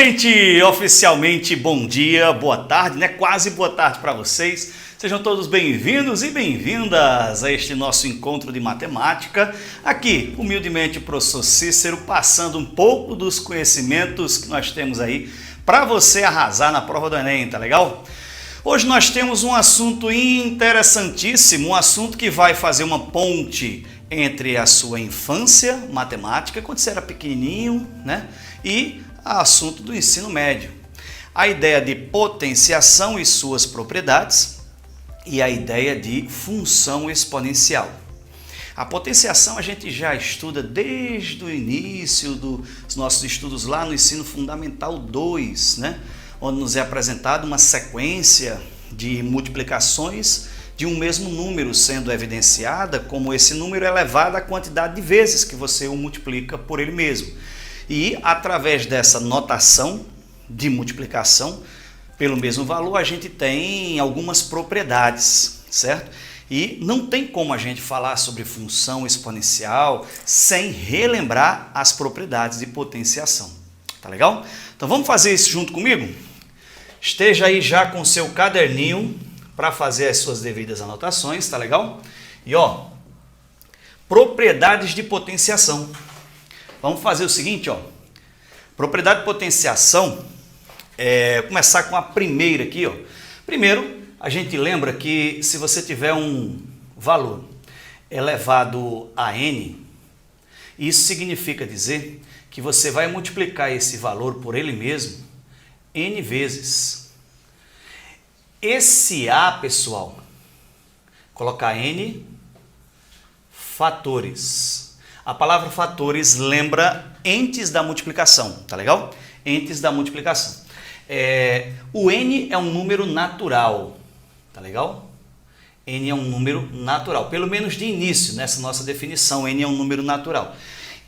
gente! Oficialmente bom dia, boa tarde, né? Quase boa tarde para vocês. Sejam todos bem-vindos e bem-vindas a este nosso encontro de matemática. Aqui, humildemente, o professor Cícero, passando um pouco dos conhecimentos que nós temos aí para você arrasar na prova do Enem, tá legal? Hoje nós temos um assunto interessantíssimo, um assunto que vai fazer uma ponte entre a sua infância matemática, quando você era pequenininho, né? E assunto do ensino médio. A ideia de potenciação e suas propriedades e a ideia de função exponencial. A potenciação a gente já estuda desde o início dos nossos estudos lá no ensino fundamental 2, né? Onde nos é apresentada uma sequência de multiplicações de um mesmo número sendo evidenciada como esse número é elevado à quantidade de vezes que você o multiplica por ele mesmo. E através dessa notação de multiplicação pelo mesmo valor, a gente tem algumas propriedades, certo? E não tem como a gente falar sobre função exponencial sem relembrar as propriedades de potenciação, tá legal? Então vamos fazer isso junto comigo? Esteja aí já com seu caderninho para fazer as suas devidas anotações, tá legal? E ó, propriedades de potenciação. Vamos fazer o seguinte, ó. Propriedade de potenciação, começar com a primeira aqui, ó. Primeiro, a gente lembra que se você tiver um valor elevado a n, isso significa dizer que você vai multiplicar esse valor por ele mesmo n vezes. Esse a, pessoal, colocar n fatores. A palavra fatores lembra entes da multiplicação, tá legal? Entes da multiplicação. O n é um número natural, tá legal? N é um número natural, pelo menos de início, nessa nossa definição, n é um número natural.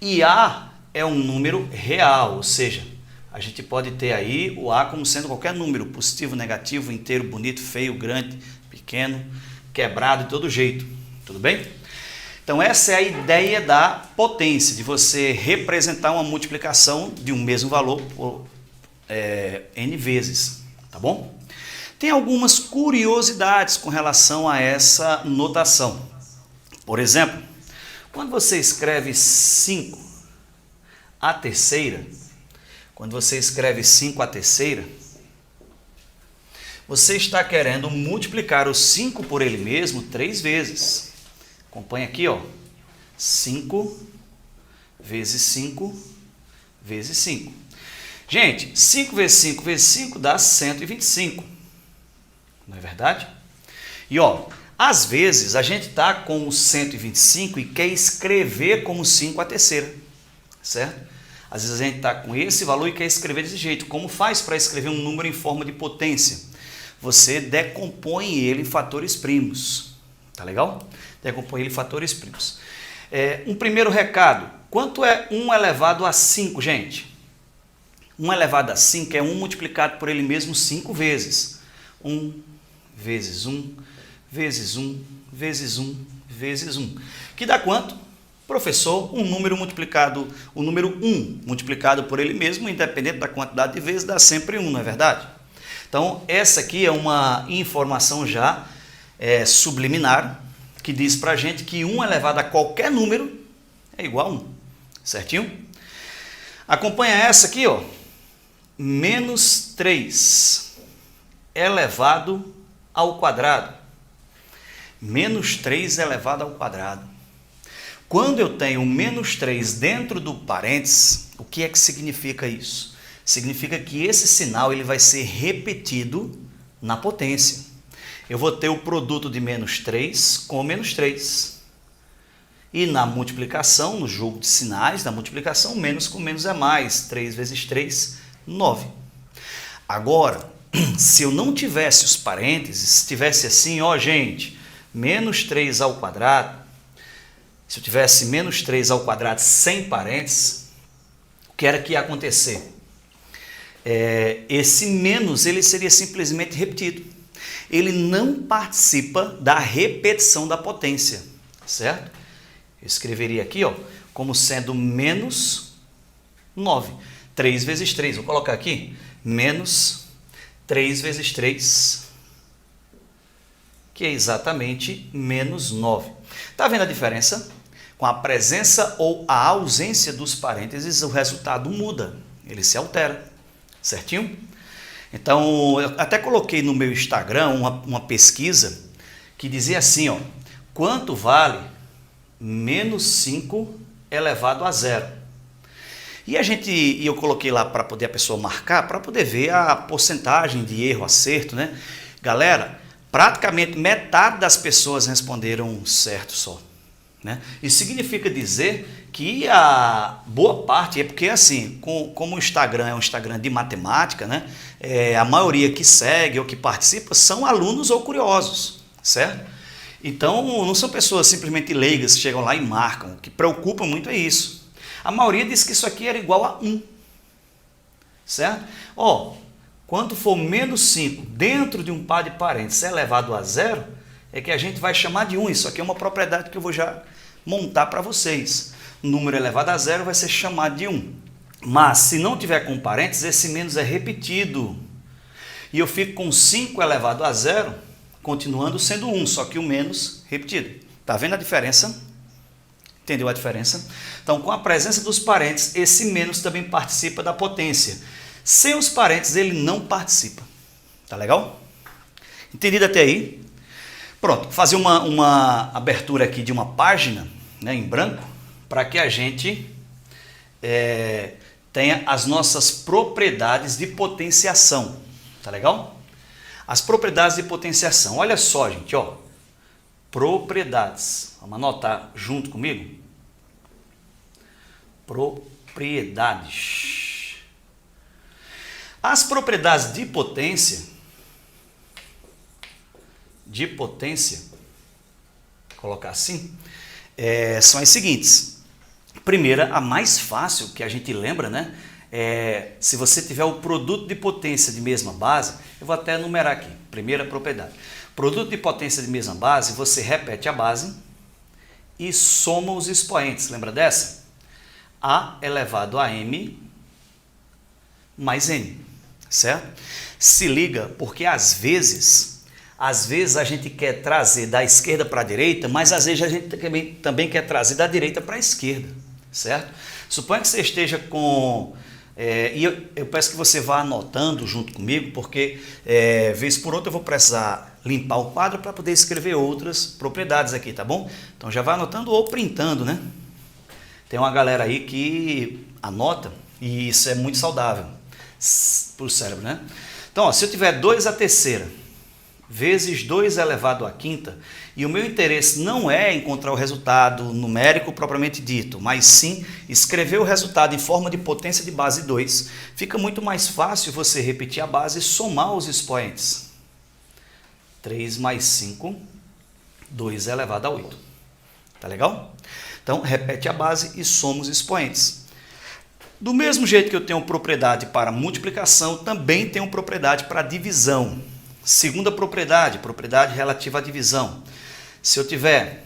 E a é um número real, ou seja, a gente pode ter aí o a como sendo qualquer número, positivo, negativo, inteiro, bonito, feio, grande, pequeno, quebrado, de todo jeito, tudo bem? Então essa é a ideia da potência, de você representar uma multiplicação de um mesmo valor por n vezes, tá bom? Tem algumas curiosidades com relação a essa notação. Por exemplo, quando você escreve 5 à terceira, você está querendo multiplicar o 5 por ele mesmo 3 vezes. Acompanha aqui, ó. 5 vezes 5 vezes 5. Gente, 5 vezes 5 vezes 5 dá 125. Não é verdade? E ó, às vezes a gente está com o 125 e quer escrever como 5 à terceira, certo? Às vezes a gente está com esse valor e quer escrever desse jeito. Como faz para escrever um número em forma de potência? Você decompõe ele em fatores primos. Tá legal? Decompõe ele em fatores primos. Um primeiro recado. Quanto é 1 elevado a 5, gente? 1 elevado a 5 é 1 multiplicado por ele mesmo 5 vezes. 1 vezes 1 vezes 1 vezes 1 vezes 1. Que dá quanto? Professor, um número multiplicado, o número 1 multiplicado por ele mesmo, independente da quantidade de vezes, dá sempre 1, não é verdade? Então, essa aqui é uma informação já subliminar, que diz pra gente que 1 elevado a qualquer número é igual a 1, certinho? Acompanha essa aqui, ó, menos 3 elevado ao quadrado. Menos 3 elevado ao quadrado. Quando eu tenho menos 3 dentro do parênteses, o que é que significa isso? Significa que esse sinal ele vai ser repetido na potência. Eu vou ter o produto de menos 3 com menos 3. E na multiplicação, no jogo de sinais da multiplicação, menos com menos é mais. 3 vezes 3, 9. Agora, se eu não tivesse os parênteses, se tivesse assim, ó gente, menos 3 ao quadrado, se eu tivesse menos 3 ao quadrado sem parênteses, o que era que ia acontecer? Esse menos ele seria simplesmente repetido. Ele não participa da repetição da potência, certo? Eu escreveria aqui, ó, como sendo menos 9. 3 vezes 3, vou colocar aqui, menos 3 vezes 3, que é exatamente menos 9. Está vendo a diferença? Com a presença ou a ausência dos parênteses, o resultado muda, ele se altera, certinho? Então, eu até coloquei no meu Instagram uma pesquisa que dizia assim, ó, quanto vale menos 5 elevado a zero? E eu coloquei lá para poder a pessoa marcar, para poder ver a porcentagem de erro, acerto, né? Galera, praticamente metade das pessoas responderam certo só, né? Isso significa dizer que a boa parte, é porque assim, como o Instagram é um Instagram de matemática, né? A maioria que segue ou que participa são alunos ou curiosos, certo? Então, não são pessoas simplesmente leigas que chegam lá e marcam. O que preocupa muito é isso. A maioria diz que isso aqui era igual a 1, certo? Ó, quando for menos 5 dentro de um par de parênteses elevado a zero, é que a gente vai chamar de 1. Isso aqui é uma propriedade que eu vou já montar para vocês. O número elevado a zero vai ser chamado de 1. Mas, se não tiver com parênteses, esse menos é repetido. E eu fico com 5 elevado a zero, continuando sendo 1, só que o menos repetido. Tá vendo a diferença? Entendeu a diferença? Então, com a presença dos parênteses, esse menos também participa da potência. Sem os parênteses, ele não participa. Tá legal? Entendido até aí? Pronto, vou fazer uma abertura aqui de uma página, né, em branco, para que a gente tenha as nossas propriedades de potenciação. Tá legal? As propriedades de potenciação. Olha só, gente, ó. Propriedades. Vamos anotar junto comigo? Propriedades. As propriedades de potência, vou colocar assim, são as seguintes. Primeira, a mais fácil, que a gente lembra, né? Se você tiver o produto de potência de mesma base, eu vou até enumerar aqui. Primeira propriedade. Produto de potência de mesma base, você repete a base e soma os expoentes. Lembra dessa? A elevado a m mais n, certo? Se liga, porque às vezes a gente quer trazer da esquerda para a direita, mas às vezes a gente também quer trazer da direita para a esquerda, certo? Suponha que você esteja com... e eu peço que você vá anotando junto comigo, porque vez por outra eu vou precisar limpar o quadro para poder escrever outras propriedades aqui, tá bom? Então já vai anotando ou printando, né? Tem uma galera aí que anota e isso é muito saudável para o cérebro, né? Então, ó, se eu tiver 2 à terceira vezes 2 elevado à quinta, e o meu interesse não é encontrar o resultado numérico propriamente dito, mas sim escrever o resultado em forma de potência de base 2, fica muito mais fácil você repetir a base e somar os expoentes. 3 mais 5, 2 elevado a 8. Tá legal? Então, repete a base e soma os expoentes. Do mesmo jeito que eu tenho propriedade para multiplicação, também tenho propriedade para divisão. Segunda propriedade, propriedade relativa à divisão. Se eu tiver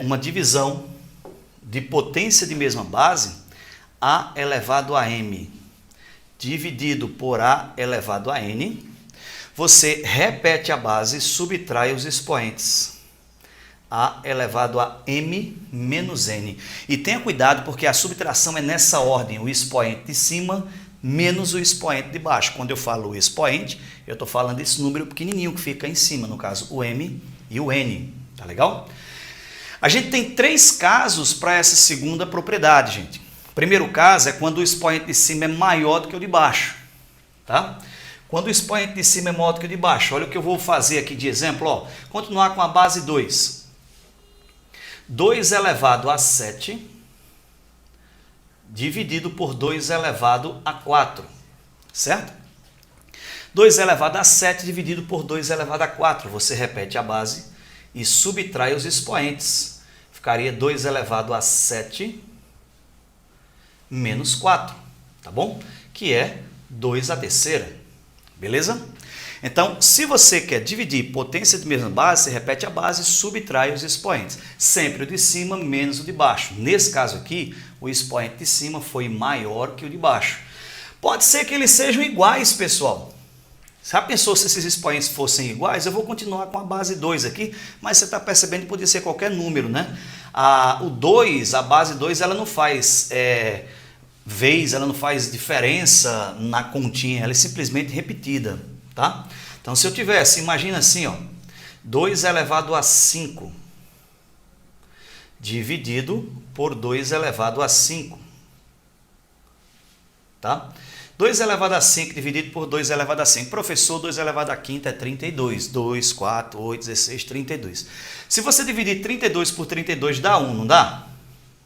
uma divisão de potência de mesma base, A elevado a m dividido por A elevado a n, você repete a base e subtrai os expoentes. A elevado a m menos n. E tenha cuidado porque a subtração é nessa ordem, o expoente de cima menos o expoente de baixo. Quando eu falo o expoente, eu estou falando desse número pequenininho que fica em cima, no caso o m e o n. Tá legal? A gente tem 3 casos para essa segunda propriedade, gente. O primeiro caso é quando o expoente de cima é maior do que o de baixo. Tá? Quando o expoente de cima é maior do que o de baixo, olha o que eu vou fazer aqui de exemplo. Ó. Continuar com a base 2. 2 elevado a 7 dividido por 2 elevado a 4, certo? 2 elevado a 7 dividido por 2 elevado a 4. Você repete a base e subtrai os expoentes. Ficaria 2 elevado a 7 menos 4, tá bom? Que é 2 à terceira, beleza? Então, se você quer dividir potência de mesma base, você repete a base e subtrai os expoentes. Sempre o de cima menos o de baixo. Nesse caso aqui, o expoente de cima foi maior que o de baixo. Pode ser que eles sejam iguais, pessoal. Já pensou se esses expoentes fossem iguais? Eu vou continuar com a base 2 aqui, mas você está percebendo que podia ser qualquer número, né? O 2, a base 2, ela não faz ela não faz diferença na continha, ela é simplesmente repetida, tá? Então, se eu tivesse, imagina assim, ó, 2 elevado a 5 dividido por 2 elevado a 5, tá? 2 elevado a 5 dividido por 2 elevado a 5. Professor, 2 elevado a quinta é 32. 2, 4, 8, 16, 32. Se você dividir 32 por 32 dá 1, não dá?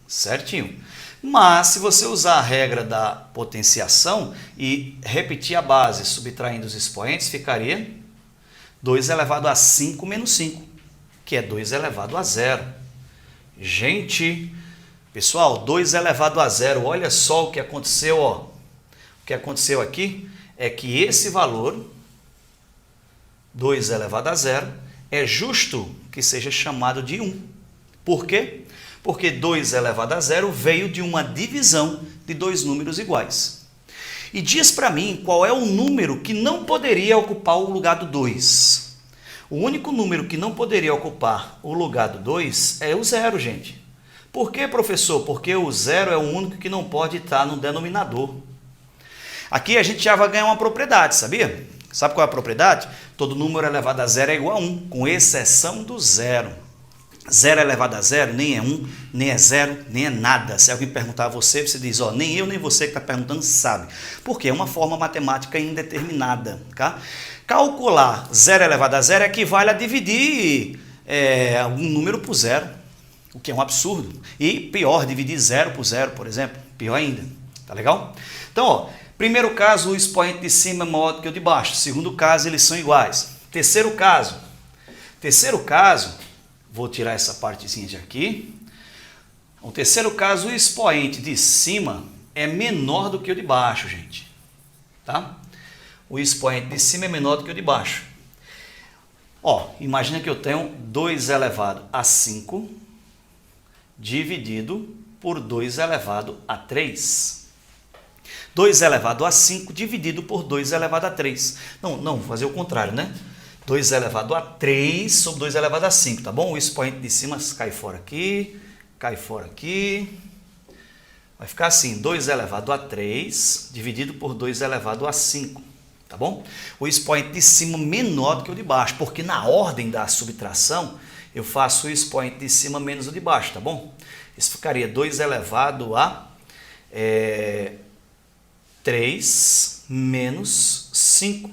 Certinho. Mas se você usar a regra da potenciação e repetir a base subtraindo os expoentes, ficaria 2 elevado a 5 menos 5, que é 2 elevado a 0. Gente, pessoal, 2 elevado a 0, olha só o que aconteceu, ó. O que aconteceu aqui é que esse valor, 2 elevado a 0, é justo que seja chamado de 1. Por quê? Porque 2 elevado a 0 veio de uma divisão de dois números iguais. E diz para mim qual é o número que não poderia ocupar o lugar do 2. O único número que não poderia ocupar o lugar do 2 é o 0, gente. Por quê, professor? Porque o 0 é o único que não pode estar no denominador. Aqui a gente já vai ganhar uma propriedade, sabia? Sabe qual é a propriedade? Todo número elevado a 0 é igual a 1, com exceção do 0. 0 elevado a 0 nem é 1, nem é 0, nem é nada. Se alguém perguntar a você, você diz, ó, nem eu nem você que está perguntando sabe. Porque é uma forma matemática indeterminada. Tá? Calcular 0 elevado a 0 equivale a dividir algum número por 0, o que é um absurdo. E pior, dividir 0 por 0, por exemplo. Pior ainda. Tá legal? Então, ó, primeiro caso, o expoente de cima é maior do que o de baixo. Segundo caso, eles são iguais. Terceiro caso, vou tirar essa partezinha de aqui. No terceiro caso, o expoente de cima é menor do que o de baixo, gente. Tá? O expoente de cima é menor do que o de baixo. Ó, imagina que eu tenho 2 elevado a 5 dividido por 2 elevado a 3. 2 elevado a 5 dividido por 2 elevado a 3. Não, vou fazer o contrário, né? 2 elevado a 3 sobre 2 elevado a 5, tá bom? O expoente de cima cai fora aqui, cai fora aqui. Vai ficar assim, 2 elevado a 3 dividido por 2 elevado a 5, tá bom? O expoente de cima menor do que o de baixo, porque na ordem da subtração, eu faço o expoente de cima menos o de baixo, tá bom? Isso ficaria 2 elevado a 3 menos 5.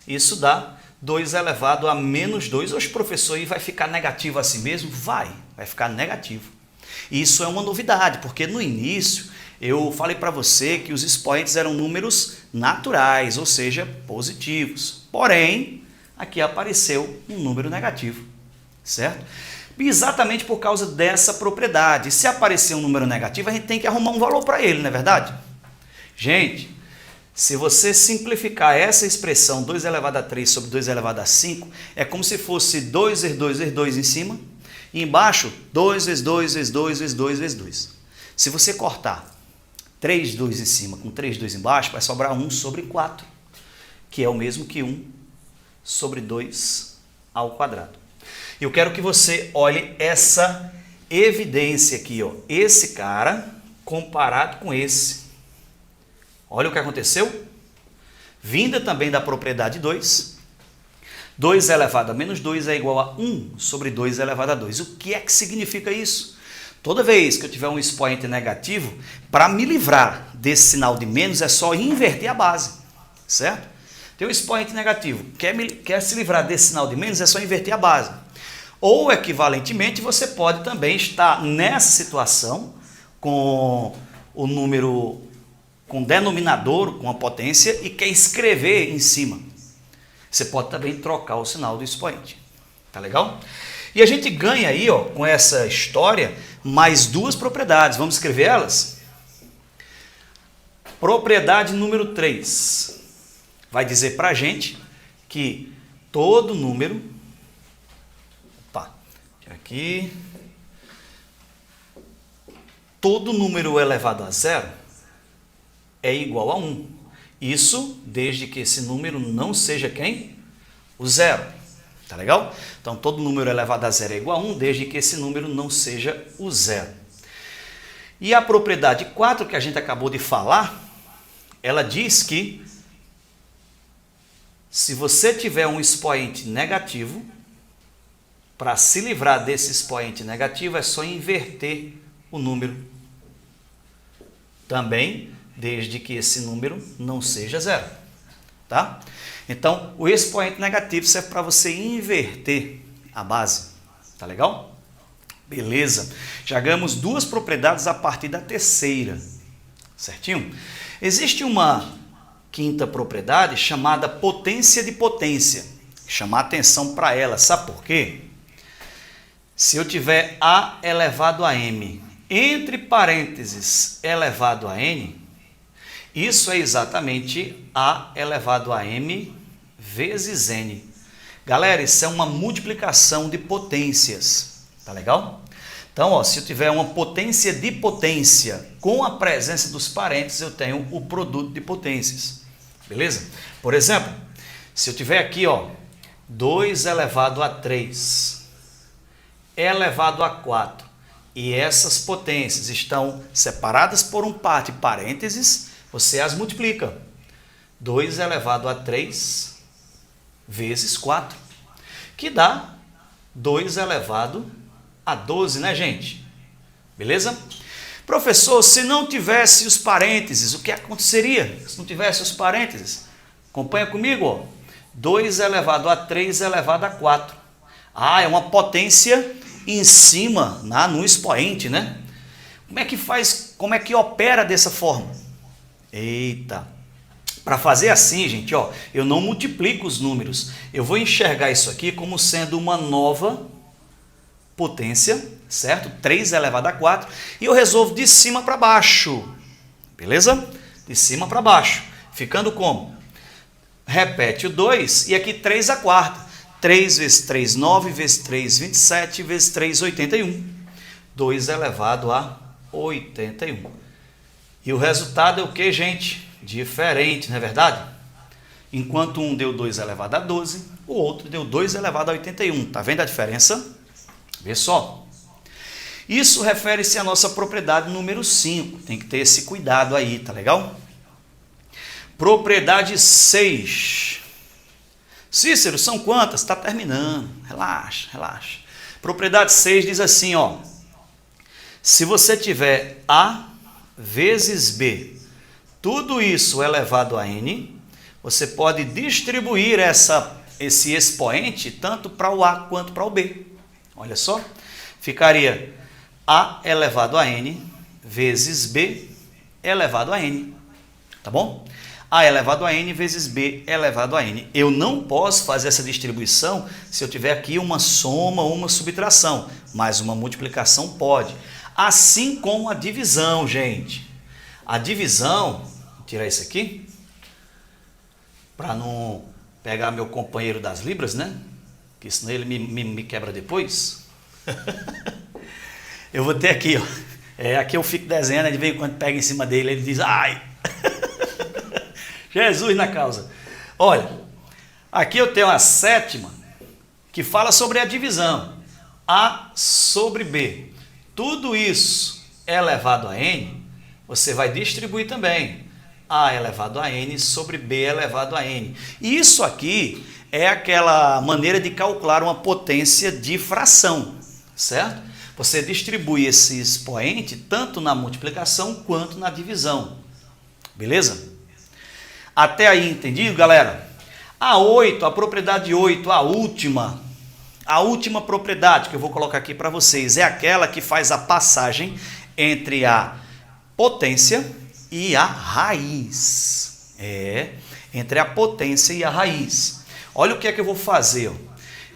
Isso dá 2 elevado a menos 2. Hoje, professor, aí vai ficar negativo assim mesmo? Vai ficar negativo. Isso é uma novidade, porque no início eu falei para você que os expoentes eram números naturais, ou seja, positivos. Porém, aqui apareceu um número negativo, certo? Exatamente por causa dessa propriedade. Se aparecer um número negativo, a gente tem que arrumar um valor para ele, não é verdade? Gente, se você simplificar essa expressão 2 elevado a 3 sobre 2 elevado a 5, é como se fosse 2 vezes 2 vezes 2 em cima, e embaixo 2 vezes 2 vezes 2 vezes 2 vezes 2. Se você cortar 3 2 em cima com 3 2 embaixo, vai sobrar 1 sobre 4, que é o mesmo que 1 sobre 2 ao quadrado. Eu quero que você olhe essa evidência aqui, ó. Esse cara comparado com esse. Olha o que aconteceu. Vinda também da propriedade 2. 2 elevado a menos 2 é igual a 1 sobre 2 elevado a 2. O que é que significa isso? Toda vez que eu tiver um expoente negativo, para me livrar desse sinal de menos, é só inverter a base, certo? Tem um expoente negativo, quer se livrar desse sinal de menos, é só inverter a base. Ou, equivalentemente, você pode também estar nessa situação com o número, com denominador, com a potência, e quer escrever em cima. Você pode também trocar o sinal do expoente. Tá legal? E a gente ganha aí, ó, com essa história, mais duas propriedades. Vamos escrever elas? Propriedade número 3. vai dizer para a gente que todo número, aqui, todo número elevado a zero é igual a 1. Isso desde que esse número não seja quem? O zero. Tá legal? Então, todo número elevado a zero é igual a 1, desde que esse número não seja o zero. E a propriedade 4, que a gente acabou de falar, ela diz que se você tiver um expoente negativo, para se livrar desse expoente negativo, é só inverter o número. Também, desde que esse número não seja zero. Tá? Então, o expoente negativo serve para você inverter a base. Tá legal? Beleza. Já ganhamos duas propriedades a partir da terceira. Certinho? Existe uma quinta propriedade chamada potência de potência. Chamar atenção para ela. Sabe por quê? Se eu tiver A elevado a M, entre parênteses elevado a N, isso é exatamente A elevado a M vezes N. Galera, isso é uma multiplicação de potências. Tá legal? Então, ó, se eu tiver uma potência de potência com a presença dos parênteses, eu tenho o produto de potências. Beleza? Por exemplo, se eu tiver aqui, ó, 2 elevado a 3 elevado a 4, e essas potências estão separadas por um par de parênteses, você as multiplica. 2 elevado a 3 vezes 4, que dá 2 elevado a 12, né, gente? Beleza? Professor, se não tivesse os parênteses, o que aconteceria se não tivesse os parênteses? Acompanha comigo, ó. 2 elevado a 3 elevado a 4. Ah, é uma potência em cima, no expoente, né? Como é que faz, como é que opera dessa forma? Eita! Para fazer assim, gente, ó, eu não multiplico os números. Eu vou enxergar isso aqui como sendo uma nova potência, certo? 3 elevado a 4. E eu resolvo de cima para baixo. Beleza? De cima para baixo. Ficando como? Repete o 2 e aqui 3 a quarta. 3 vezes 3, 9, vezes 3, 27, vezes 3, 81. 2 elevado a 81. E o resultado é o que, gente? Diferente, não é verdade? Enquanto um deu 2 elevado a 12, o outro deu 2 elevado a 81. Tá vendo a diferença? Vê só. Isso refere-se à nossa propriedade número 5. Tem que ter esse cuidado aí, tá legal? Propriedade 6. Cícero, são quantas? Está terminando. Relaxa, relaxa. Propriedade 6 diz assim, ó. Se você tiver A vezes B, tudo isso elevado a N, você pode distribuir esse expoente tanto para o A quanto para o B. Olha só. Ficaria A elevado a N vezes B elevado a N. Tá bom? A elevado a N vezes B elevado a N. Eu não posso fazer essa distribuição se eu tiver aqui uma soma ou uma subtração, mas uma multiplicação pode. Assim como a divisão, gente. A divisão, vou tirar isso aqui, para não pegar meu companheiro das libras, né? Porque senão ele me quebra depois. Eu vou ter aqui, ó. Aqui eu fico desenhando, de vez em quando pega em cima dele, ele diz, ai... Jesus na causa. Olha, aqui eu tenho a sétima, que fala sobre a divisão. A sobre B. Tudo isso elevado a N, você vai distribuir também. A elevado a N sobre B elevado a N. Isso aqui é aquela maneira de calcular uma potência de fração, certo? Você distribui esse expoente tanto na multiplicação quanto na divisão. Beleza? Até aí, entendido, galera? A 8, a propriedade 8, a última propriedade que eu vou colocar aqui para vocês é aquela que faz a passagem entre a potência e a raiz. Entre a potência e a raiz. Olha o que é que eu vou fazer.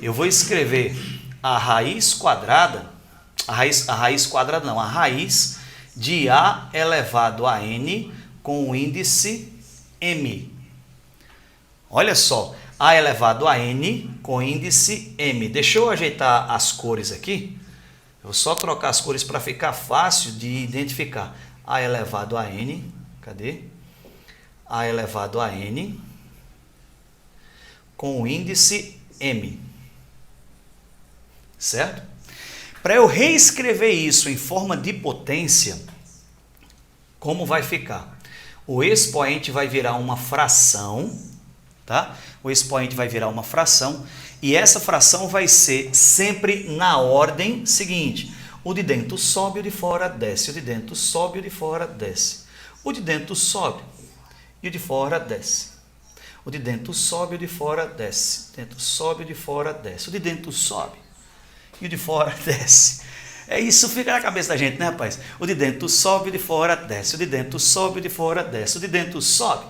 Eu vou escrever a raiz quadrada, a raiz de A elevado a N com o índice M. Olha só, A elevado a N com índice M. Deixa eu ajeitar as cores aqui. Eu vou só trocar as cores para ficar fácil de identificar. A elevado a N, cadê? A elevado a N com o índice M. Certo? Para eu reescrever isso em forma de potência, como vai ficar? O expoente vai virar uma fração, tá? O expoente vai virar uma fração e essa fração vai ser sempre na ordem seguinte. O de dentro sobe, o de fora desce. O de dentro sobe, o de fora desce. O de dentro sobe e o de fora desce. O de dentro sobe, o de fora desce. O de dentro sobe, o de fora desce. O de dentro sobe e o de fora desce. É isso, fica na cabeça da gente, né, rapaz? O de dentro sobe, o de fora desce. O de dentro sobe, o de fora desce. O de dentro sobe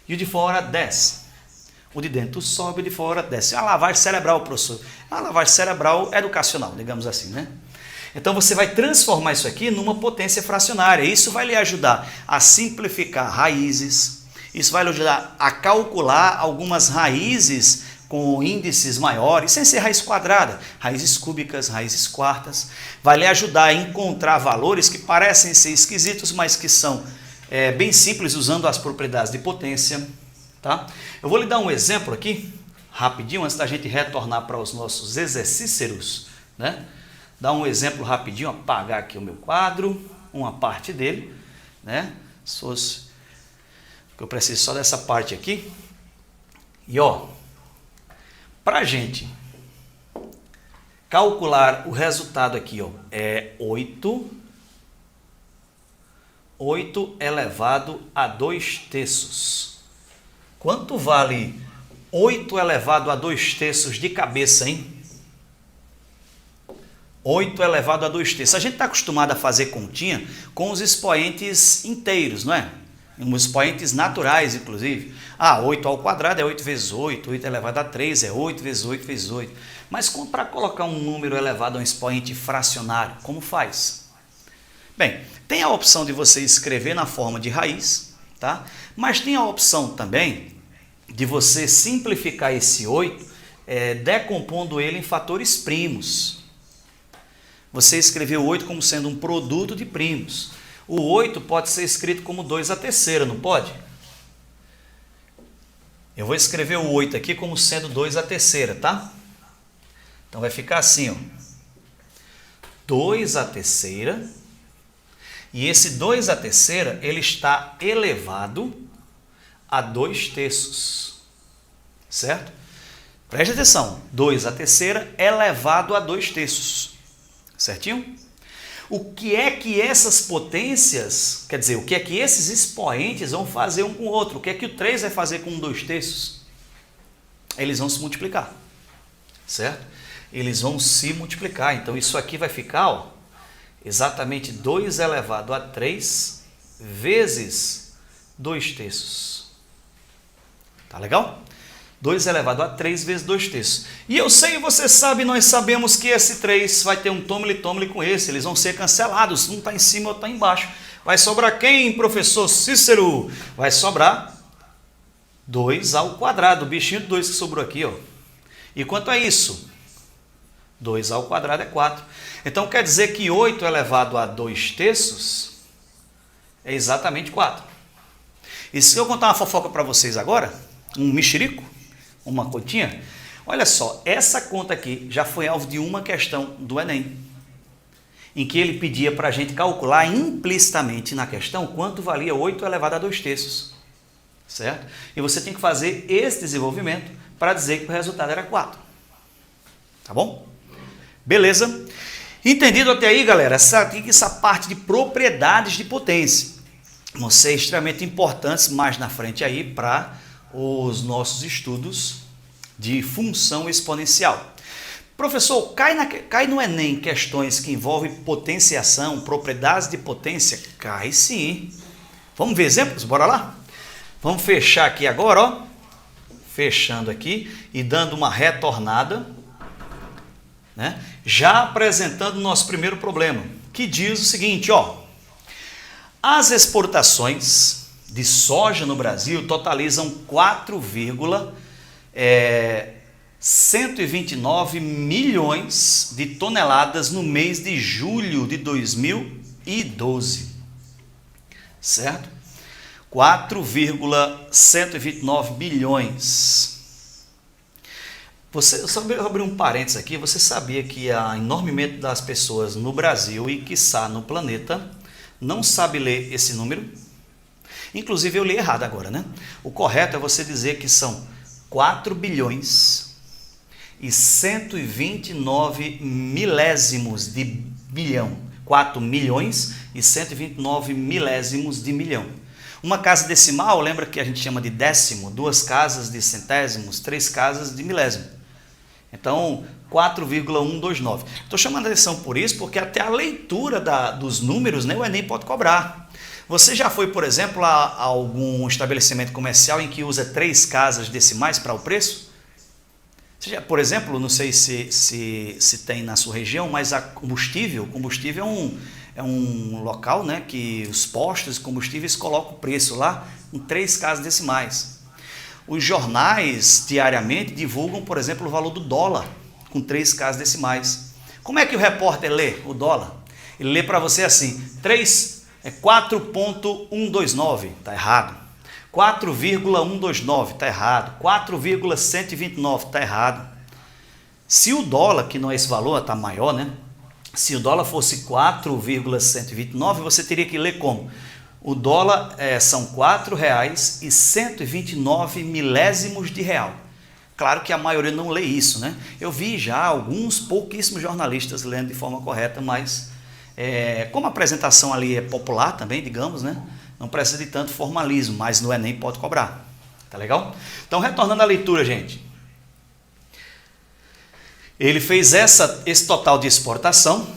e o de fora desce. O de dentro sobe, o de fora desce. É uma lavagem cerebral, professor. É uma lavagem cerebral educacional, digamos assim, né? Então você vai transformar isso aqui numa potência fracionária. Isso vai lhe ajudar a simplificar raízes. Isso vai lhe ajudar a calcular algumas raízes com índices maiores, sem ser raiz quadrada, raízes cúbicas, raízes quartas. Vai lhe ajudar a encontrar valores que parecem ser esquisitos, mas que são bem simples usando as propriedades de potência. Tá? Eu vou lhe dar um exemplo aqui, rapidinho, antes da gente retornar para os nossos exercícios, né? Dar um exemplo rapidinho, apagar aqui o meu quadro, uma parte dele, né? Se fosse, eu preciso só dessa parte aqui. E ó, para a gente calcular o resultado aqui, ó, é 8 elevado a 2/3. Quanto vale 8 elevado a 2/3 de cabeça, hein? 8 elevado a 2/3. A gente está acostumado a fazer continha com os expoentes inteiros, não é? Os expoentes naturais, inclusive. 8 ao quadrado é 8 vezes 8, 8 elevado a 3 é 8 vezes 8 vezes 8. Mas para colocar um número elevado a um expoente fracionário, como faz? Bem, tem a opção de você escrever na forma de raiz, tá? Mas tem a opção também de você simplificar esse 8, decompondo ele em fatores primos. Você escreveu o 8 como sendo um produto de primos. O 8 pode ser escrito como 2/3, não pode? Eu vou escrever o 8 aqui como sendo 2/3, tá? Então vai ficar assim, ó. 2/3. E esse 2/3, ele está elevado a 2/3. Certo? Preste atenção. 2/3 elevado a 2/3. Certinho? O que é que essas potências, quer dizer, o que é que esses expoentes vão fazer um com o outro? O que é que o 3 vai fazer com 2/3? Eles vão se multiplicar, certo? Eles vão se multiplicar. Então, isso aqui vai ficar, ó, exatamente 2 elevado a 3 vezes 2/3. Tá legal? 2 elevado a 3 vezes 2/3. E eu sei, você sabe, nós sabemos que esse 3 vai ter um tômele com esse. Eles vão ser cancelados. Um está em cima, outro está embaixo. Vai sobrar quem, professor Cícero? Vai sobrar 2 ao quadrado. O bichinho de 2 que sobrou aqui, ó. E quanto é isso? 2 ao quadrado é 4. Então, quer dizer que 8 elevado a 2/3 é exatamente 4. E se eu contar uma fofoca para vocês agora, um mexerico, uma continha, olha só, essa conta aqui já foi alvo de uma questão do Enem, em que ele pedia para a gente calcular implicitamente na questão quanto valia 8 elevado a 2/3, certo? E você tem que fazer esse desenvolvimento para dizer que o resultado era 4, tá bom? Beleza? Entendido até aí, galera? Essa parte de propriedades de potência vão ser extremamente importantes mais na frente aí para os nossos estudos de função exponencial. Professor, cai no Enem questões que envolvem potenciação, propriedades de potência? Cai sim. Vamos ver exemplos? Bora lá? Vamos fechar aqui agora, ó. Fechando aqui e dando uma retornada, né? Já apresentando o nosso primeiro problema, que diz o seguinte, ó. As exportações de soja no Brasil totalizam 4,129 milhões de toneladas no mês de julho de 2012, certo? 4,129 bilhões. Você, só abrir um parênteses aqui, você sabia que a enormemente das pessoas no Brasil e quiçá no planeta não sabe ler esse número? Inclusive eu li errado agora, né? O correto é você dizer que são 4 bilhões e 129 milésimos de bilhão. 4 milhões e 129 milésimos de milhão. Uma casa decimal, lembra que a gente chama de décimo, 2 casas de centésimos, 3 casas de milésimo. Então, 4,129. Estou chamando a atenção por isso, porque até a leitura dos números, né, o Enem pode cobrar. Você já foi, por exemplo, a algum estabelecimento comercial em que usa 3 casas decimais para o preço? Você já, por exemplo, não sei se tem na sua região, mas a combustível é um local, né, que os postos de combustíveis colocam o preço lá em 3 casas decimais. Os jornais diariamente divulgam, por exemplo, o valor do dólar com 3 casas decimais. Como é que o repórter lê o dólar? Ele lê para você assim, 4,129, está errado. 4,129, está errado. 4,129, está errado. Se o dólar, que não é esse valor, está maior, né? Se o dólar fosse 4,129, você teria que ler como? O dólar são R$ 4,129 milésimos de real. Claro que a maioria não lê isso, né? Eu vi já alguns pouquíssimos jornalistas lendo de forma correta, mas como a apresentação ali é popular também, digamos, né? Não precisa de tanto formalismo, mas no Enem pode cobrar. Tá legal? Então, retornando à leitura, gente. Ele fez esse total de exportação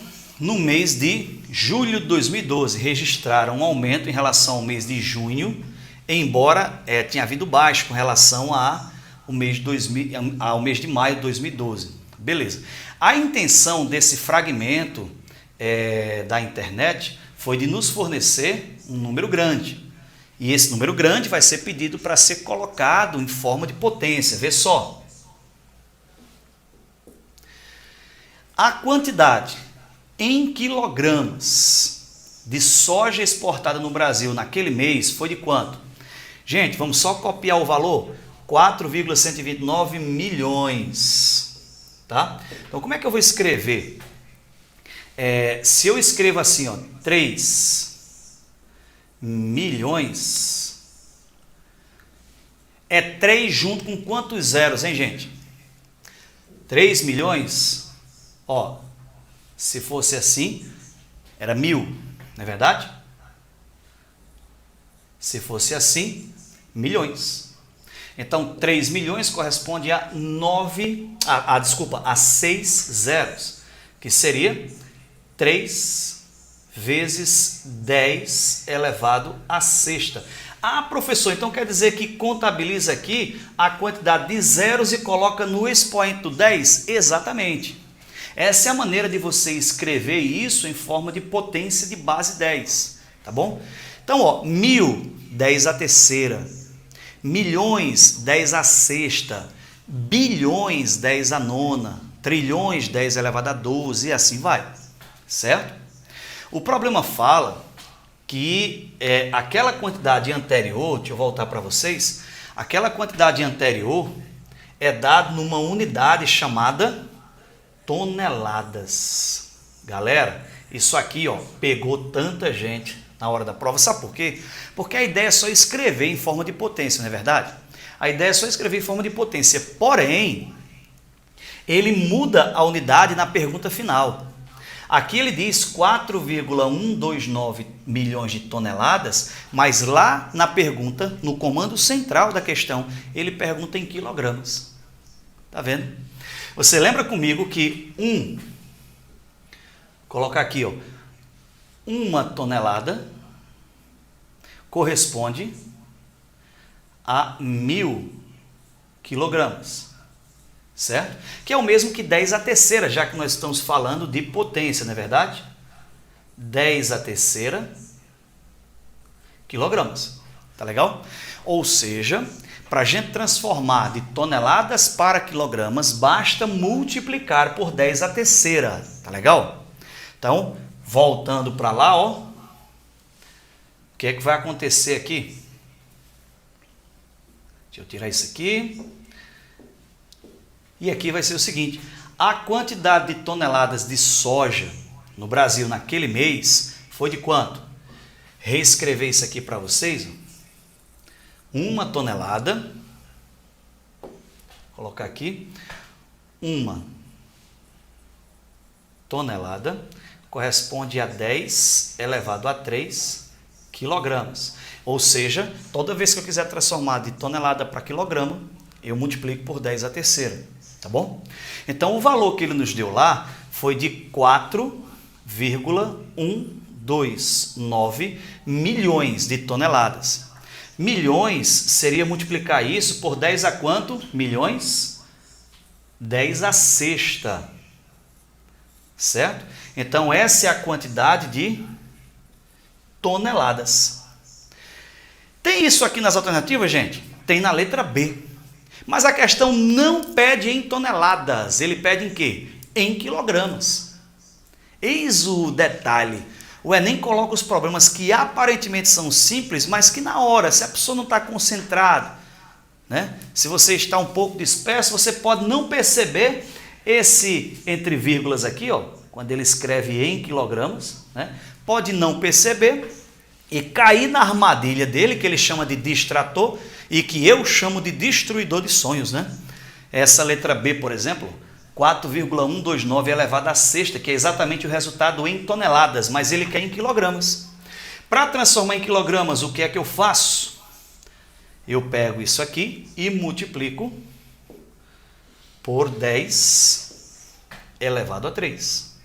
no mês de julho de 2012. Registraram um aumento em relação ao mês de junho, embora tenha havido baixo com relação ao mês de maio de 2012. Beleza. A intenção desse fragmento da internet foi de nos fornecer um número grande. E esse número grande vai ser pedido para ser colocado em forma de potência. Vê só. A quantidade em quilogramas de soja exportada no Brasil naquele mês foi de quanto? Gente, vamos só copiar o valor? 4,129 milhões. Tá? Então, como é que eu vou escrever? Se eu escrevo assim, ó, 3 milhões, é 3 junto com quantos zeros, hein, gente? 3 milhões, ó, se fosse assim, era 1000, não é verdade? Se fosse assim, milhões. Então, 3 milhões corresponde a 6 zeros, que seria 3 vezes 10 elevado à sexta. Ah, professor, então quer dizer que contabiliza aqui a quantidade de zeros e coloca no expoente do 10? Exatamente. Essa é a maneira de você escrever isso em forma de potência de base 10, tá bom? Então, ó, 1000, 10 à terceira, milhões, 10 à sexta, bilhões, 10 à nona, trilhões, 10 elevado a 12 e assim vai, certo? O problema fala que aquela quantidade anterior, deixa eu voltar para vocês, aquela quantidade anterior é dada numa unidade chamada toneladas. Galera, isso aqui, ó, pegou tanta gente na hora da prova. Sabe por quê? Porque a ideia é só escrever em forma de potência, não é verdade? A ideia é só escrever em forma de potência. Porém, ele muda a unidade na pergunta final. Aqui ele diz 4,129 milhões de toneladas, mas lá na pergunta, no comando central da questão, ele pergunta em quilogramas. Tá vendo? Você lembra comigo que colocar aqui, ó, 1 tonelada corresponde a 1000 quilogramas. Certo? Que é o mesmo que 10 à terceira, já que nós estamos falando de potência, não é verdade? 10 à terceira quilogramas. Tá legal? Ou seja, para a gente transformar de toneladas para quilogramas, basta multiplicar por 10 a terceira. Tá legal? Então, voltando para lá, ó. O que é que vai acontecer aqui? Deixa eu tirar isso aqui. E aqui vai ser o seguinte. A quantidade de toneladas de soja no Brasil naquele mês foi de quanto? Reescrever isso aqui para vocês. 1 tonelada. Vou colocar aqui. 1 tonelada corresponde a 10 elevado a 3 quilogramas. Ou seja, toda vez que eu quiser transformar de tonelada para quilograma, eu multiplico por 10 a terceira. Tá bom? Então, o valor que ele nos deu lá foi de 4,129 milhões de toneladas. Milhões seria multiplicar isso por 10 a quanto? Milhões? 10 a sexta. Certo? Então, essa é a quantidade de toneladas. Tem isso aqui nas alternativas, gente? Tem na letra B. Mas a questão não pede em toneladas, ele pede em quê? Em quilogramas. Eis o detalhe. O Enem coloca os problemas que aparentemente são simples, mas que na hora, se a pessoa não está concentrada, né? Se você está um pouco disperso, você pode não perceber esse entre vírgulas aqui, ó, quando ele escreve em quilogramas, né? Pode não perceber e cair na armadilha dele, que ele chama de distrator, e que eu chamo de destruidor de sonhos, né? Essa letra B, por exemplo, 4,129 elevado à sexta, que é exatamente o resultado em toneladas, mas ele quer em quilogramas. Para transformar em quilogramas, o que é que eu faço? Eu pego isso aqui e multiplico por 10 elevado a 3.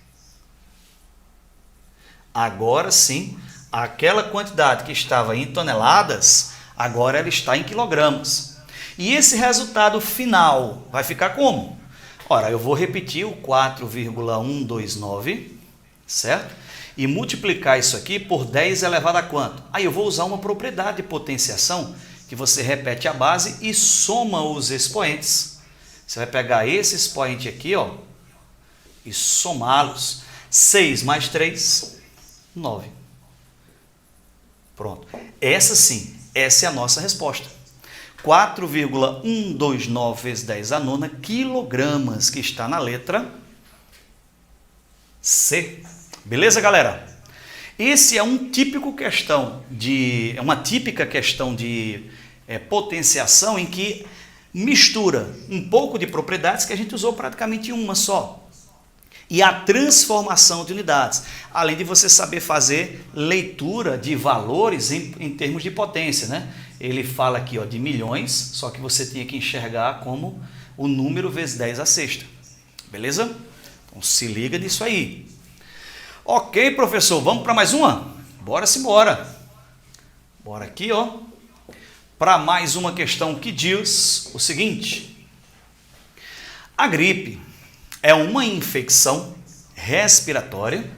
Agora sim, aquela quantidade que estava em toneladas, agora ela está em quilogramas. E esse resultado final vai ficar como? Ora, eu vou repetir o 4,129, certo? E multiplicar isso aqui por 10 elevado a quanto? Aí eu vou usar uma propriedade de potenciação, que você repete a base e soma os expoentes. Você vai pegar esse expoente aqui, ó, e somá-los. 6 mais 3, 9. Pronto. Essa sim, essa é a nossa resposta. 4,129 vezes 10 a nona quilogramas, que está na letra C. Beleza, galera? Esse é uma típica questão de potenciação em que mistura um pouco de propriedades que a gente usou praticamente uma só. E a transformação de unidades, além de você saber fazer leitura de valores em termos de potência, né? Ele fala aqui, ó, de milhões, só que você tinha que enxergar como o número vezes 10 a sexta. Beleza? Então se liga nisso aí. Ok, professor, vamos para mais uma? Bora-se embora. Bora aqui, ó, para mais uma questão que diz o seguinte. A gripe é uma infecção respiratória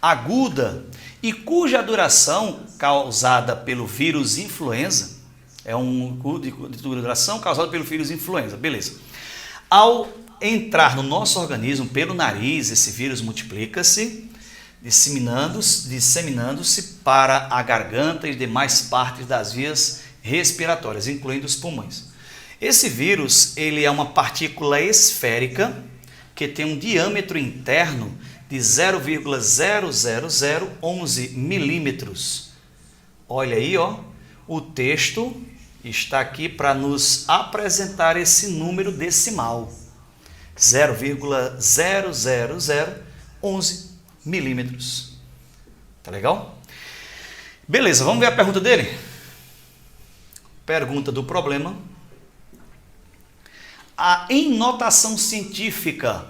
aguda e cuja duração causada pelo vírus influenza beleza. Ao entrar no nosso organismo pelo nariz, esse vírus multiplica-se, disseminando-se para a garganta e demais partes das vias respiratórias, incluindo os pulmões. Esse vírus, ele é uma partícula esférica que tem um diâmetro interno de 0,00011 milímetros. Olha aí, ó, o texto está aqui para nos apresentar esse número decimal. 0,00011 milímetros. Tá legal? Beleza, vamos ver a pergunta dele? Pergunta do problema. Em notação científica,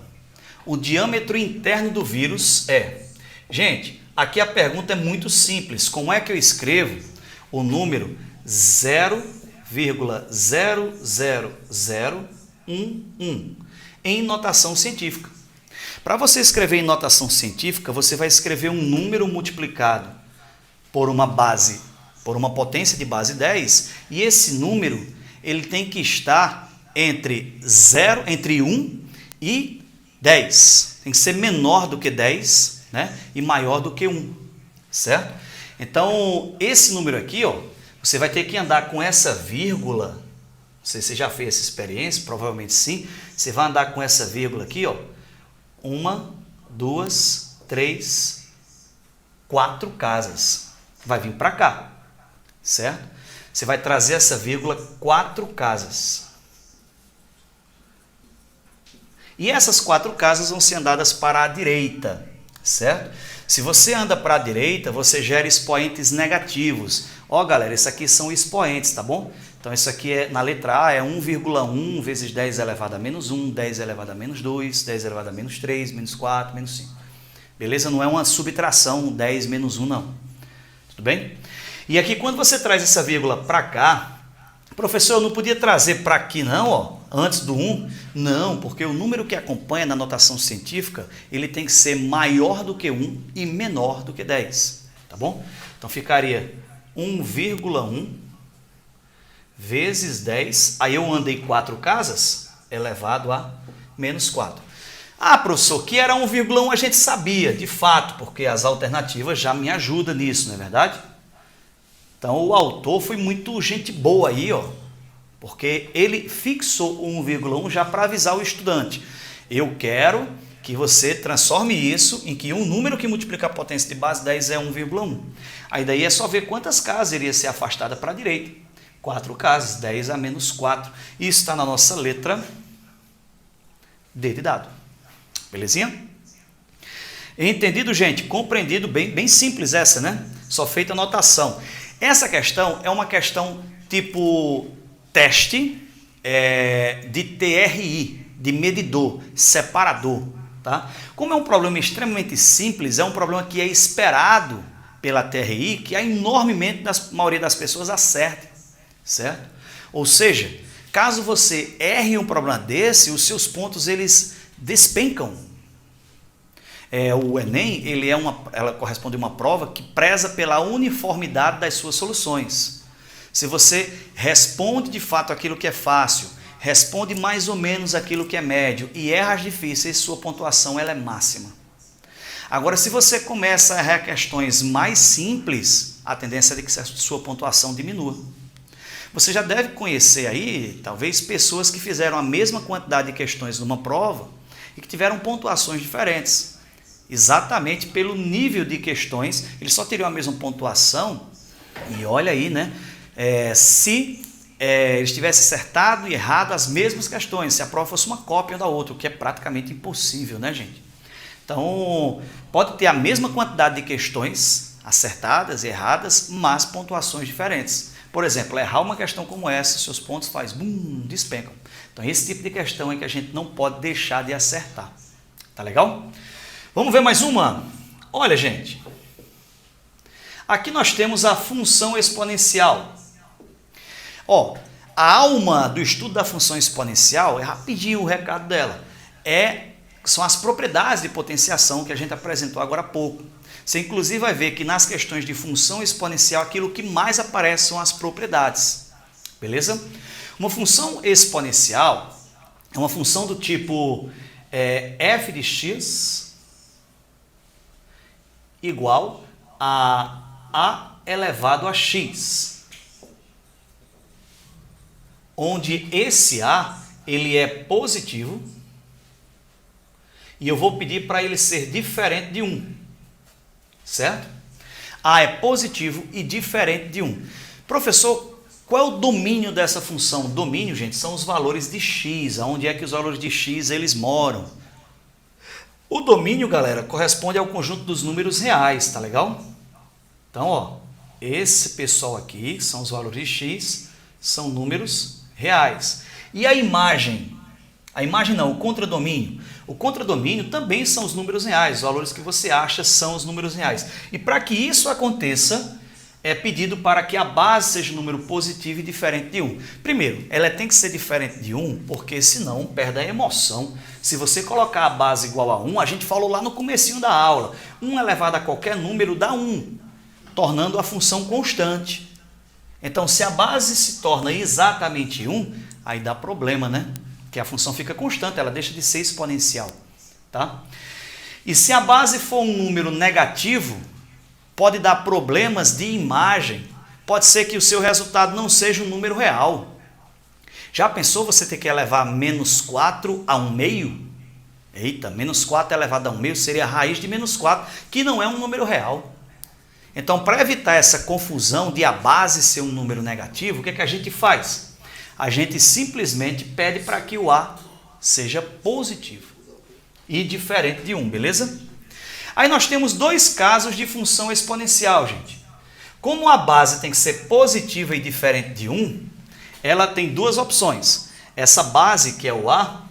o diâmetro interno do vírus é... Gente, aqui a pergunta é muito simples. Como é que eu escrevo o número 0,00011 em notação científica? Para você escrever em notação científica, você vai escrever um número multiplicado por uma base por uma potência de base 10, e esse número ele tem que estar entre 1 e 10. Tem que ser menor do que 10, né? E maior do que 1, certo? Então, esse número aqui, ó, você vai ter que andar com essa vírgula. Não sei se você já fez essa experiência, provavelmente sim. Você vai andar com essa vírgula aqui, ó. 1, 2, 3, 4 casas. Vai vir para cá, certo? Você vai trazer essa vírgula 4 casas. E essas 4 casas vão ser andadas para a direita, certo? Se você anda para a direita, você gera expoentes negativos. Ó, galera, isso aqui são expoentes, tá bom? Então, isso aqui na letra A é 1,1 vezes 10 elevado a menos 1, 10 elevado a menos 2, 10 elevado a menos 3, menos 4, menos 5. Beleza? Não é uma subtração 10 menos 1, não. Tudo bem? E aqui, quando você traz essa vírgula para cá, professor, eu não podia trazer para aqui não, ó, antes do 1? Não, porque o número que acompanha na notação científica, ele tem que ser maior do que 1 e menor do que 10, tá bom? Então, ficaria 1,1 vezes 10, aí eu andei 4 casas, elevado a menos 4. Ah, professor, que era 1,1 a gente sabia, de fato, porque as alternativas já me ajudam nisso, não é verdade? Então, o autor foi muito gente boa aí, ó, porque ele fixou o 1,1 já para avisar o estudante. Eu quero que você transforme isso em que um número que multiplica a potência de base 10 é 1,1. Aí daí é só ver quantas casas iria ser afastada para a direita. 4 casas, 10 a menos 4. Isso está na nossa letra D de dado. Belezinha? Entendido, gente? Compreendido? Bem simples essa, né? Só feita anotação. Essa questão é uma questão tipo teste de TRI, de medidor, separador. Tá? Como é um problema extremamente simples, é um problema que é esperado pela TRI, que a enormemente maioria das pessoas acerte, certo? Ou seja, caso você erre um problema desse, os seus pontos eles despencam. O Enem ela corresponde a uma prova que preza pela uniformidade das suas soluções. Se você responde de fato aquilo que é fácil, responde mais ou menos aquilo que é médio e erra as difíceis, sua pontuação ela é máxima. Agora, se você começa a errar questões mais simples, a tendência é de que a sua pontuação diminua. Você já deve conhecer aí, talvez, pessoas que fizeram a mesma quantidade de questões numa prova e que tiveram pontuações diferentes. Exatamente pelo nível de questões, eles só teriam a mesma pontuação. E olha aí, né? Se eles tivessem acertado e errado as mesmas questões, se a prova fosse uma cópia da outra, o que é praticamente impossível, né, gente? Então, pode ter a mesma quantidade de questões acertadas e erradas, mas pontuações diferentes. Por exemplo, errar uma questão como essa, seus pontos despencam. Então, esse tipo de questão é que a gente não pode deixar de acertar. Tá legal? Vamos ver mais uma? Olha, gente. Aqui nós temos a função exponencial. Ó, a alma do estudo da função exponencial, é rapidinho o recado dela, são as propriedades de potenciação que a gente apresentou agora há pouco. Você inclusive vai ver que nas questões de função exponencial, aquilo que mais aparece são as propriedades. Beleza? Uma função exponencial é uma função do tipo f de x igual a elevado a x, onde esse a ele é positivo e eu vou pedir para ele ser diferente de 1, certo? A é positivo e diferente de 1. Professor, qual é o domínio dessa função? O domínio, gente, são os valores de x, onde é que os valores de x eles moram. O domínio, galera, corresponde ao conjunto dos números reais, tá legal? Então, ó, esse pessoal aqui são os valores de x, são números reais. E a imagem? A imagem não, o contradomínio. O contradomínio também são os números reais, os valores que você acha são os números reais. E para que isso aconteça, é pedido para que a base seja um número positivo e diferente de 1. Primeiro, ela tem que ser diferente de 1, porque senão perde a emoção. Se você colocar a base igual a 1, a gente falou lá no comecinho da aula, 1 elevado a qualquer número dá 1, tornando a função constante. Então, se a base se torna exatamente 1, aí dá problema, né? Que a função fica constante, ela deixa de ser exponencial, tá? E se a base for um número negativo, pode dar problemas de imagem. Pode ser que o seu resultado não seja um número real. Já pensou você ter que elevar menos 4 a 1 meio? Eita, menos 4 elevado a 1 meio seria a raiz de menos 4, que não é um número real. Então, para evitar essa confusão de a base ser um número negativo, o que é que a gente faz? A gente simplesmente pede para que o A seja positivo e diferente de 1, beleza? Aí nós temos dois casos de função exponencial, gente. Como a base tem que ser positiva e diferente de 1, ela tem duas opções. Essa base, que é o A,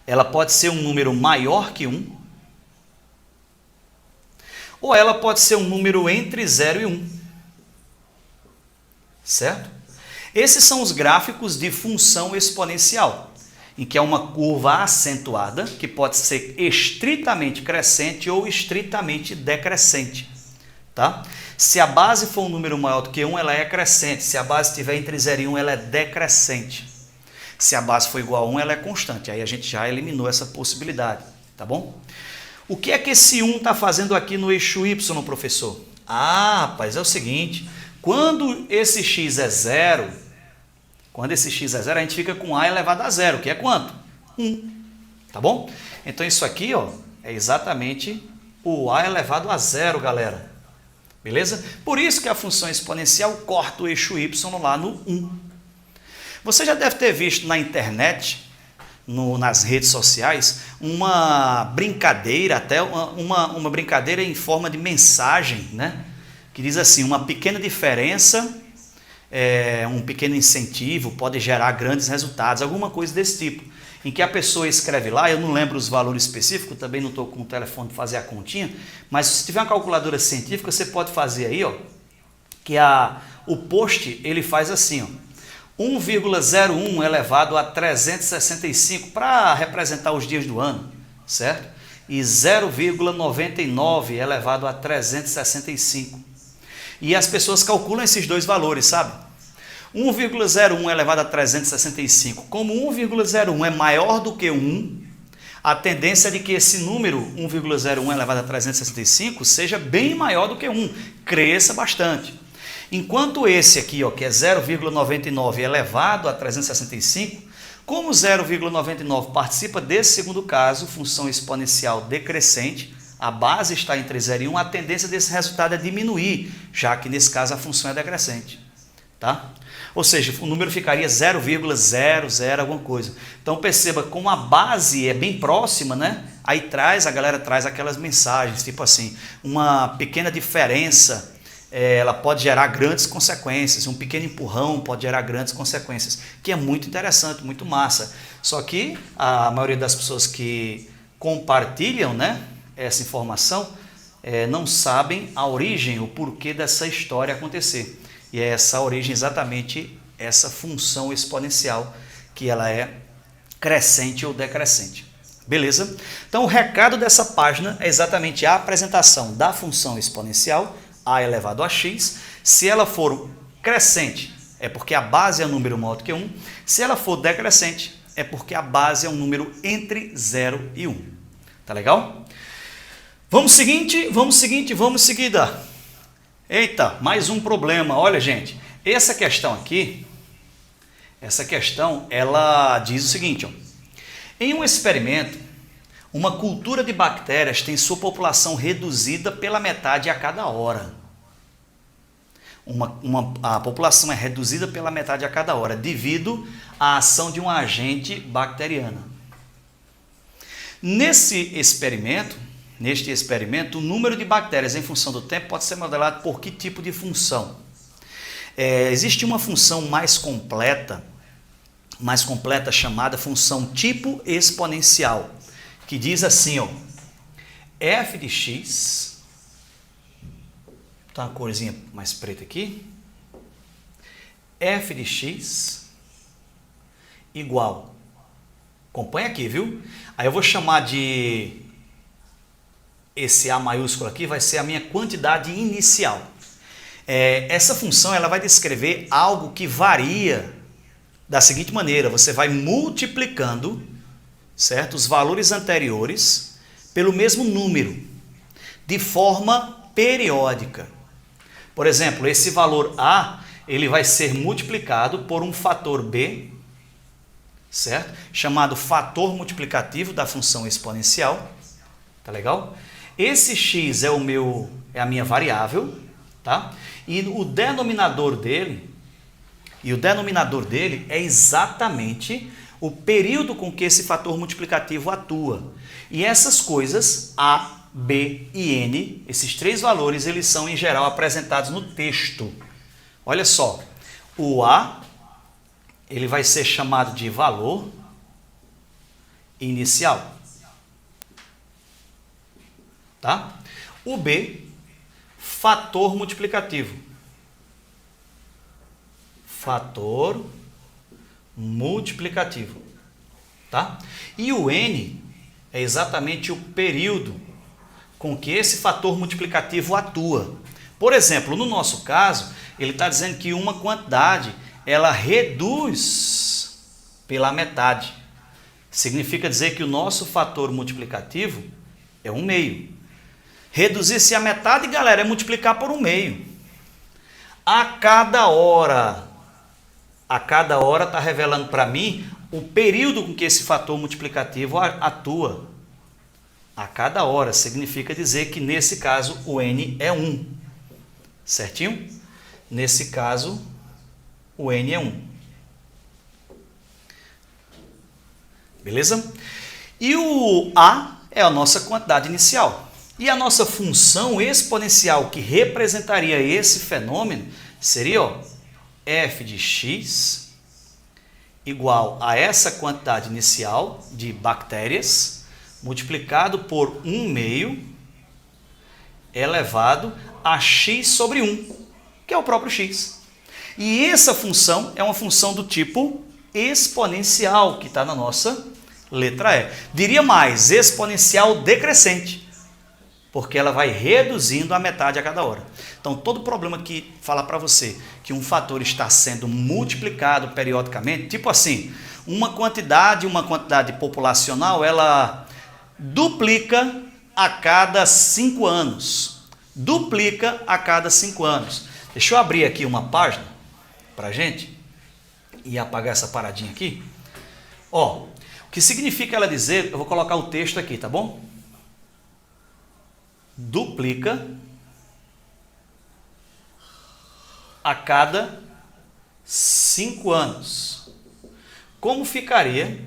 ela pode ser um número maior que 1, ou ela pode ser um número entre 0 e 1. Certo? Esses são os gráficos de função exponencial, em que é uma curva acentuada, que pode ser estritamente crescente ou estritamente decrescente. Tá? Se a base for um número maior do que 1, ela é crescente. Se a base estiver entre 0 e 1, ela é decrescente. Se a base for igual a 1, ela é constante. Aí a gente já eliminou essa possibilidade. Tá bom? O que é que esse 1 está fazendo aqui no eixo Y, professor? Ah, rapaz, é o seguinte. Quando esse x é 0, a gente fica com A elevado a 0, que é quanto? 1. Tá bom? Então isso aqui, ó, é exatamente o A elevado a 0, galera. Beleza? Por isso que a função exponencial corta o eixo Y lá no 1. Você já deve ter visto na internet, nas redes sociais, uma brincadeira, até uma brincadeira em forma de mensagem, né? Que diz assim, uma pequena diferença, um pequeno incentivo pode gerar grandes resultados, alguma coisa desse tipo, em que a pessoa escreve lá, eu não lembro os valores específicos, também não estou com o telefone para fazer a continha, mas se tiver uma calculadora científica, você pode fazer aí, ó, que o post ele faz assim, ó, 1,01 elevado a 365 para representar os dias do ano, certo? E 0,99 elevado a 365. E as pessoas calculam esses dois valores, sabe? 1,01 elevado a 365. Como 1,01 é maior do que 1, a tendência é de que esse número 1,01 elevado a 365 seja bem maior do que 1, cresça bastante. Enquanto esse aqui, ó, que é 0,99 elevado a 365, como 0,99 participa desse segundo caso, função exponencial decrescente, a base está entre 0 e 1, a tendência desse resultado é diminuir, já que nesse caso a função é decrescente. Tá? Ou seja, o número ficaria 0,00 alguma coisa. Então perceba como a base é bem próxima, né? Aí a galera traz aquelas mensagens, tipo assim, uma pequena diferença, ela pode gerar grandes consequências, um pequeno empurrão pode gerar grandes consequências, que é muito interessante, muito massa. Só que a maioria das pessoas que compartilham, né, essa informação não sabem a origem, o porquê dessa história acontecer. E é essa origem exatamente essa função exponencial, que ela é crescente ou decrescente. Beleza? Então o recado dessa página é exatamente a apresentação da função exponencial, a elevado a x. Se ela for crescente, é porque a base é um número maior do que 1. Se ela for decrescente, é porque a base é um número entre 0 e 1. Tá legal? Vamos seguida. Eita, mais um problema. Olha, gente, essa questão, ela diz o seguinte, ó. Em um experimento, uma cultura de bactérias tem sua população reduzida pela metade a cada hora. A população é reduzida pela metade a cada hora, devido à ação de um agente bacteriano. Neste experimento, o número de bactérias em função do tempo pode ser modelado por que tipo de função? Existe uma função mais completa chamada função tipo exponencial, que diz assim, ó, f de x, tá uma corzinha mais preta aqui, f de x igual, acompanha aqui, viu? Aí eu vou chamar de, esse A maiúsculo aqui vai ser a minha quantidade inicial. Essa função ela vai descrever algo que varia da seguinte maneira: você vai multiplicando, certo, os valores anteriores pelo mesmo número, de forma periódica. Por exemplo, esse valor A, ele vai ser multiplicado por um fator B, certo? Chamado fator multiplicativo da função exponencial. Tá legal? Esse x é a minha variável, tá? E o denominador dele é exatamente o período com que esse fator multiplicativo atua. E essas coisas, A, B e N, esses três valores, eles são em geral apresentados no texto. Olha só, o A, ele vai ser chamado de valor inicial. Tá? O B, fator multiplicativo. Fator multiplicativo. Tá? E o N é exatamente o período com que esse fator multiplicativo atua. Por exemplo, no nosso caso, ele está dizendo que uma quantidade ela reduz pela metade. Significa dizer que o nosso fator multiplicativo é 1/2. Reduzir-se a metade, galera, é multiplicar por 1/2. A cada hora está revelando para mim o período com que esse fator multiplicativo atua. A cada hora significa dizer que nesse caso o N é 1. Certinho? Nesse caso o N é 1. Beleza? E o A é a nossa quantidade inicial. E a nossa função exponencial que representaria esse fenômeno seria, ó, f de x igual a essa quantidade inicial de bactérias multiplicado por 1/2 elevado a x sobre 1, que é o próprio x. E essa função é uma função do tipo exponencial, que está na nossa letra E. Diria mais, exponencial decrescente, porque ela vai reduzindo a metade a cada hora. Então, todo problema que falar para você que um fator está sendo multiplicado periodicamente, tipo assim, uma quantidade populacional, ela duplica a cada 5 anos. Duplica a cada 5 anos. Deixa eu abrir aqui uma página para a gente e apagar essa paradinha aqui. Ó, o que significa ela dizer, eu vou colocar o texto aqui, tá bom? Duplica a cada 5 anos. Como ficaria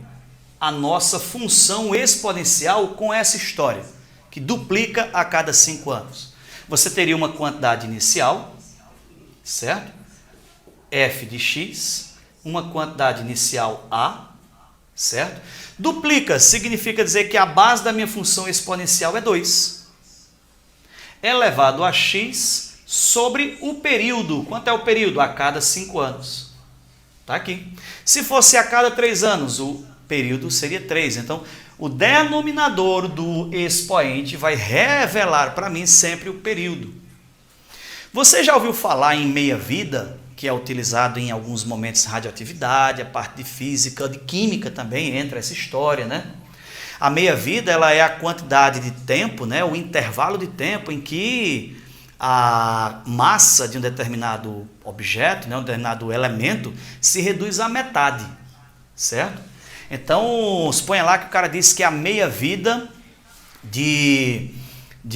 a nossa função exponencial com essa história, que duplica a cada 5 anos? Você teria uma quantidade inicial, certo? F de x, uma quantidade inicial A, certo? Duplica significa dizer que a base da minha função exponencial é 2. Elevado a x sobre o período. Quanto é o período? A cada 5 anos. Está aqui. Se fosse a cada 3 anos, o período seria 3. Então, o denominador do expoente vai revelar para mim sempre o período. Você já ouviu falar em meia-vida, que é utilizado em alguns momentos de radioatividade, a parte de física, de química também entra essa história, né? A meia-vida, ela é a quantidade de tempo, né, o intervalo de tempo em que a massa de um determinado objeto, né, um determinado elemento, se reduz à metade, certo? Então, suponha lá que o cara disse que a meia-vida de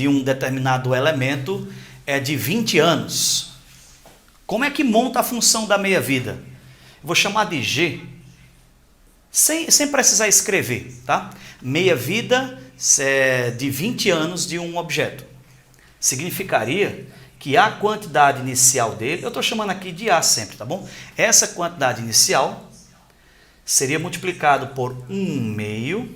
um determinado elemento é de 20 anos. Como é que monta a função da meia-vida? Vou chamar de G, sem precisar escrever, tá? Meia-vida de 20 anos de um objeto. Significaria que a quantidade inicial dele, eu estou chamando aqui de A sempre, tá bom? Essa quantidade inicial seria multiplicado por 1/2.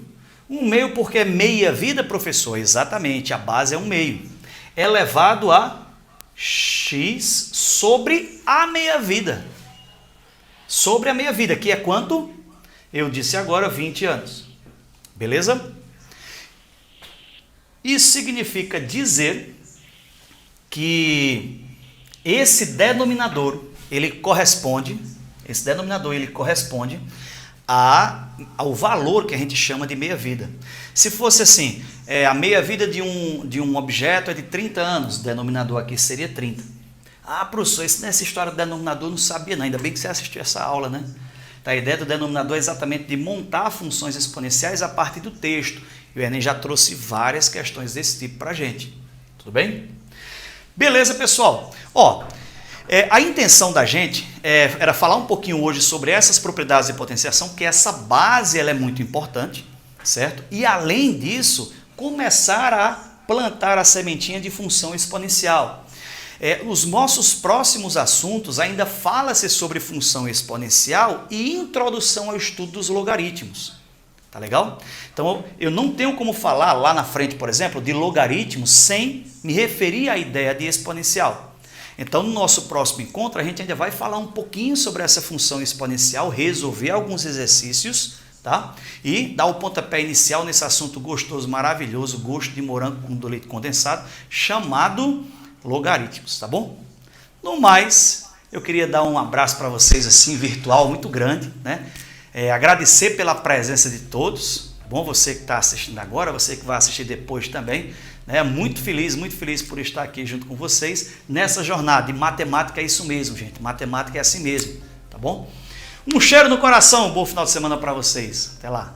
1/2 porque é meia-vida, professor? Exatamente, a base é 1/2. Elevado a x sobre a meia-vida. Sobre a meia-vida, que é quanto? Eu disse agora 20 anos. Beleza? Isso significa dizer que esse denominador, ele corresponde ao valor que a gente chama de meia-vida. Se fosse assim, a meia-vida de um objeto é de 30 anos, o denominador aqui seria 30. Ah, professor, nessa história do denominador eu não sabia não, ainda bem que você assistiu essa aula, né? Então, a ideia do denominador é exatamente de montar funções exponenciais a partir do texto. E o Enem já trouxe várias questões desse tipo para a gente. Tudo bem? Beleza, pessoal? A intenção da gente era falar um pouquinho hoje sobre essas propriedades de potenciação, que essa base ela é muito importante, certo? E além disso, começar a plantar a sementinha de função exponencial. Os nossos próximos assuntos ainda fala-se sobre função exponencial e introdução ao estudo dos logaritmos. Tá legal? Então, eu não tenho como falar lá na frente, por exemplo, de logaritmos sem me referir à ideia de exponencial. Então, no nosso próximo encontro, a gente ainda vai falar um pouquinho sobre essa função exponencial, resolver alguns exercícios, tá? E dar o pontapé inicial nesse assunto gostoso, maravilhoso, gosto de morango com leite condensado, chamado logaritmos, tá bom? No mais, eu queria dar um abraço para vocês assim, virtual, muito grande, né? Agradecer pela presença de todos, bom, você que está assistindo agora, você que vai assistir depois também, né? Muito feliz por estar aqui junto com vocês nessa jornada. E matemática é isso mesmo, gente, matemática é assim mesmo, tá bom? Um cheiro no coração, bom final de semana para vocês, até lá.